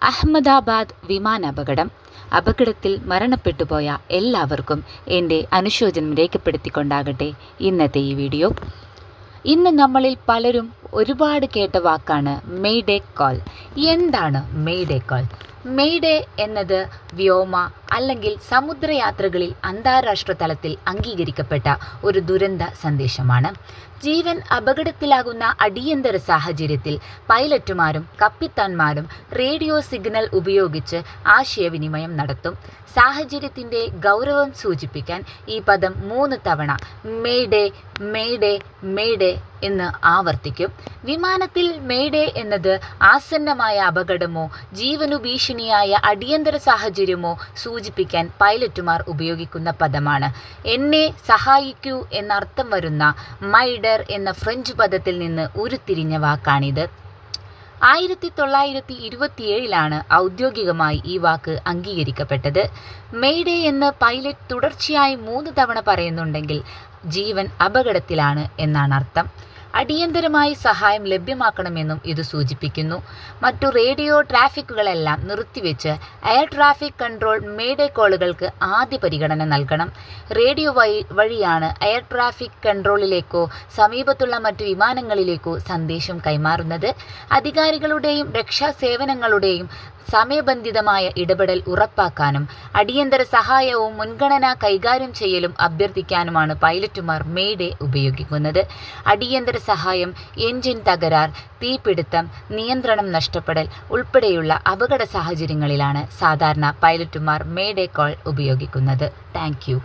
അഹമ്മദാബാദ് വിമാനാപകടം. അപകടത്തിൽ മരണപ്പെട്ടുപോയ എല്ലാവർക്കും എൻ്റെ അനുശോചനം രേഖപ്പെടുത്തിക്കൊണ്ടാകട്ടെ ഇന്നത്തെ ഈ വീഡിയോ. ഇന്ന് നമ്മളിൽ പലരും ഒരുപാട് കേട്ട വാക്കാണ് മെയ്ഡേ കോൾ. എന്താണ് മെയ്ഡേ കോൾ? മെയ്ഡേ എന്നത് വ്യോമ അല്ലെങ്കിൽ സമുദ്രയാത്രകളിൽ അന്താരാഷ്ട്ര തലത്തിൽ അംഗീകരിക്കപ്പെട്ട ഒരു ദുരന്ത സന്ദേശമാണ്. ജീവൻ അപകടത്തിലാകുന്ന അടിയന്തര സാഹചര്യത്തിൽ പൈലറ്റുമാരും കപ്പിത്താന്മാരും റേഡിയോ സിഗ്നൽ ഉപയോഗിച്ച് ആശയവിനിമയം നടത്തും. സാഹചര്യത്തിൻ്റെ ഗൗരവം സൂചിപ്പിക്കാൻ ഈ പദം 3 തവണ മെയ്ഡേ മെയ്ഡേ മെയ്ഡേ എന്ന് ആവർത്തിക്കും. വിമാനത്തിൽ മെയ്ഡേ എന്നത് ആസന്നമായ അപകടമോ ജീവനു ഭീഷണിയായ അടിയന്തര സാഹചര്യമോ സൂചിപ്പിക്കാൻ പൈലറ്റുമാർ ഉപയോഗിക്കുന്ന പദമാണ്. എന്നെ സഹായിക്കൂ എന്നർത്ഥം വരുന്ന മൈഡർ എന്ന ഫ്രഞ്ച് പദത്തിൽ നിന്ന് ഉരുത്തിരിഞ്ഞ വാക്കാണിത്. 1927 ഔദ്യോഗികമായി ഈ വാക്ക് അംഗീകരിക്കപ്പെട്ടത്. മെയ്ഡേ എന്ന് പൈലറ്റ് തുടർച്ചയായി 3 തവണ പറയുന്നുണ്ടെങ്കിൽ ജീവൻ അപകടത്തിലാണ് എന്നാണ് അർത്ഥം. അടിയന്തരമായി സഹായം ലഭ്യമാക്കണമെന്നും ഇത് സൂചിപ്പിക്കുന്നു. മറ്റു റേഡിയോ ട്രാഫിക്കുകളെല്ലാം നിർത്തിവെച്ച് എയർ ട്രാഫിക് കൺട്രോൾ മെയ്ഡേ കോളുകൾക്ക് ആദ്യ പരിഗണന നൽകണം. റേഡിയോ വഴിയാണ് എയർ ട്രാഫിക് കൺട്രോളിലേക്കോ സമീപത്തുള്ള മറ്റു വിമാനങ്ങളിലേക്കോ സന്ദേശം കൈമാറുന്നത്. അധികാരികളുടെയും രക്ഷാസേവനങ്ങളുടെയും സമയബന്ധിതമായ ഇടപെടൽ ഉറപ്പാക്കാനും അടിയന്തര സഹായവും മുൻഗണനാ കൈകാര്യം ചെയ്യലും അഭ്യർത്ഥിക്കാനുമാണ് പൈലറ്റുമാർ മെയ്ഡേ ഉപയോഗിക്കുന്നത്. അടിയന്തര സഹായം, എൻജിൻ തകരാർ, തീപിടുത്തം, നിയന്ത്രണം നഷ്ടപ്പെടൽ ഉൾപ്പെടെയുള്ള അപകട സാഹചര്യങ്ങളിലാണ് സാധാരണ പൈലറ്റുമാർ മെയ്ഡേ കോൾ ഉപയോഗിക്കുന്നത്. Thank you.